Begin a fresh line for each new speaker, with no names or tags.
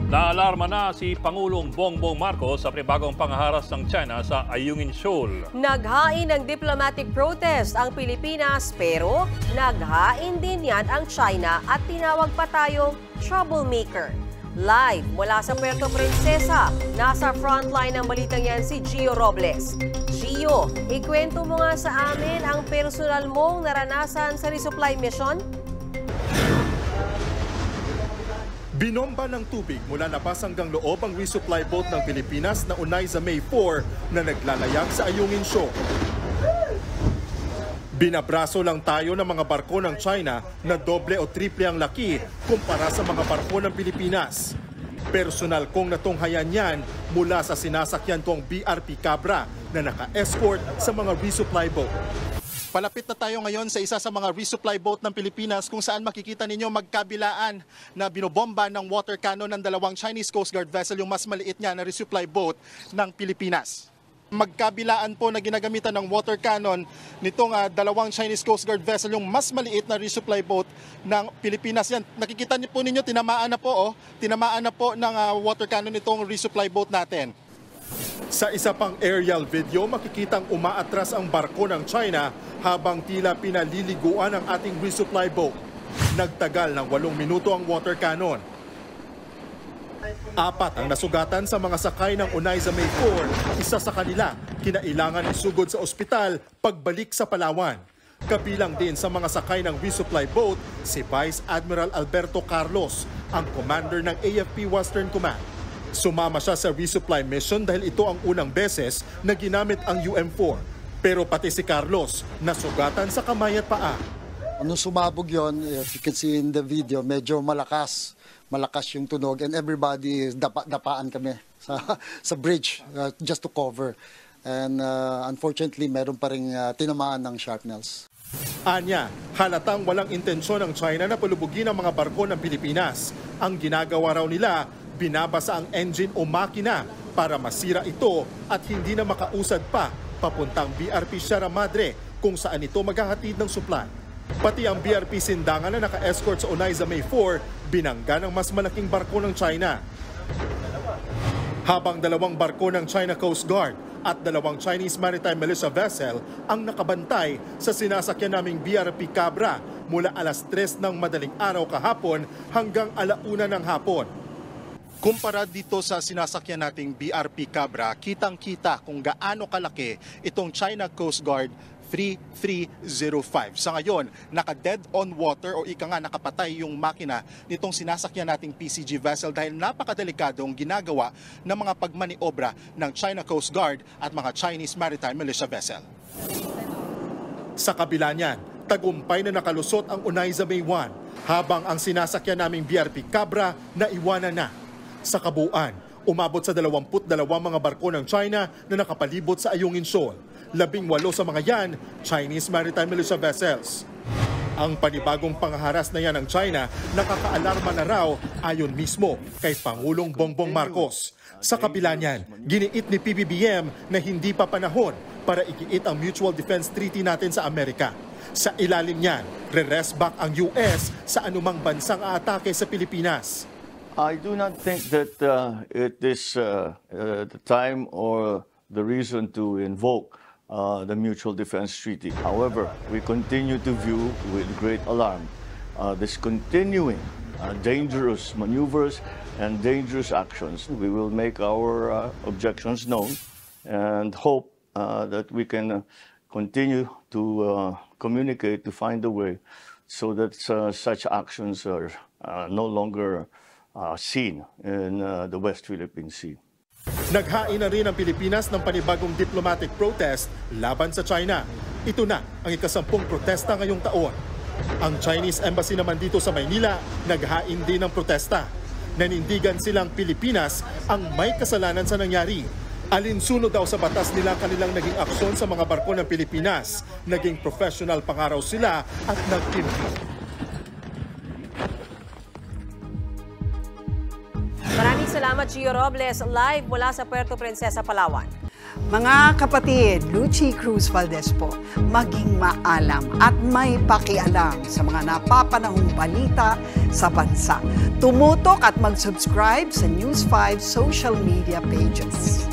Naalarma na si Pangulong Bongbong Marcos sa panibagong pangharas ng China sa Ayungin Shoal.
Naghain ng diplomatic protest ang Pilipinas pero naghain din yan ang China at tinawag pa tayong troublemaker. Live mula sa Puerto Princesa, nasa frontline ng balitang yan si Gio Robles. Gio, ikwento mo nga sa amin ang personal mong naranasan sa resupply mission?
Binomba ng tubig mula labas hanggang loob ang resupply boat ng Pilipinas na unay sa May 4 na naglalayag sa Ayungin Shoal. Binabraso lang tayo ng mga barko ng China na doble o triple ang laki kumpara sa mga barko ng Pilipinas. Personal kong natunghayan yan mula sa sinasakyan kong BRP Cabra na naka-escort sa mga resupply boat. Palapit na tayo ngayon sa isa sa mga resupply boat ng Pilipinas kung saan makikita ninyo magkabilaan na binobomba ng water cannon ng dalawang Chinese Coast Guard vessel, yung mas maliit niya na resupply boat ng Pilipinas. Magkabilaan po na ginagamitan ng water cannon nitong dalawang Chinese Coast Guard vessel, yung mas maliit na resupply boat ng Pilipinas. Yan, nakikita niyo po ninyo, tinamaan na po ng water cannon itong resupply boat natin. Sa isa pang aerial video, makikitang umaatras ang barko ng China habang tila pinaliliguan ang ating resupply boat. Nagtagal ng 8 minuto ang water cannon. 4 ang nasugatan sa mga sakay ng unay sa May 4. Isa sa kanila, kinailangan isugod sa ospital pagbalik sa Palawan. Kabilang din sa mga sakay ng resupply boat, si Vice Admiral Alberto Carlos, ang commander ng AFP Western Command. Sumama siya sa resupply mission dahil ito ang unang beses na ginamit ang UM-4. Pero pati si Carlos, nasugatan sa kamay at paa.
Nung sumabog yon, if you can see in the video, medyo malakas yung tunog and everybody, dapaan kami sa bridge just to cover. And unfortunately, meron pa rin tinamaan ng shrapnels.
Anya, halatang walang intensyon ng China na palubugin ang mga barko ng Pilipinas. Ang ginagawa raw nila, binabasa ang engine o makina para masira ito at hindi na makausad pa papuntang BRP Sierra Madre kung saan ito maghahatid ng supply. Pati ang BRP Sindangan na naka-escort sa unay sa May 4, binangga ng mas malaking barko ng China. Habang 2 barko ng China Coast Guard at 2 Chinese Maritime Militia vessel ang nakabantay sa sinasakyan naming BRP Cabra mula alas 3 ng madaling araw kahapon hanggang 1:00 ng hapon. Kumpara dito sa sinasakyan nating BRP Cabra, kitang-kita kung gaano kalaki itong China Coast Guard 3305. Sa ngayon, naka-dead on water o ika nga nakapatay yung makina nitong sinasakyan nating PCG vessel dahil napakadelikadong ginagawa ng mga pagmaniobra ng China Coast Guard at mga Chinese Maritime Militia vessel. Sa kabila niyan, tagumpay na nakalusot ang unay sa May 1 habang ang sinasakyan naming BRP Cabra na iwanan na. Sa kabuuan, umabot sa 22 mga barko ng China na nakapalibot sa Ayungin Shoal. 18 sa mga yan, Chinese Maritime Militia vessels. Ang panibagong pangharas na yan ng China, nakakaalarma na raw ayon mismo kay Pangulong Bongbong Marcos. Sa kabila niyan, giniit ni PBBM na hindi pa panahon para igiit ang Mutual Defense Treaty natin sa Amerika. Sa ilalim niyan, re-rest back ang US sa anumang bansang aatake sa Pilipinas.
I do not think that it is the time or the reason to invoke the Mutual Defense Treaty. However, we continue to view with great alarm this continuing dangerous maneuvers and dangerous actions. We will make our objections known and hope that we can continue to communicate to find a way so that such actions are no longer seen in the West Philippine Sea.
Naghain na rin ang Pilipinas ng panibagong diplomatic protest laban sa China. Ito na ang ika-10 protesta ngayong taon. Ang Chinese Embassy naman dito sa Maynila, naghain din ng protesta. Nanindigan silang Pilipinas ang may kasalanan sa nangyari. Alinsunod daw sa batas nila kanilang naging aksyon sa mga barko ng Pilipinas. Naging professional pangaraw sila at nagtimpi.
Maraming salamat, Gio Robles, live mula sa Puerto Princesa, Palawan.
Mga kapatid, Lucy Cruz Valdez po, maging maalam at may pakialam sa mga napapanahong balita sa bansa. Tumutok at mag-subscribe sa News 5 social media pages.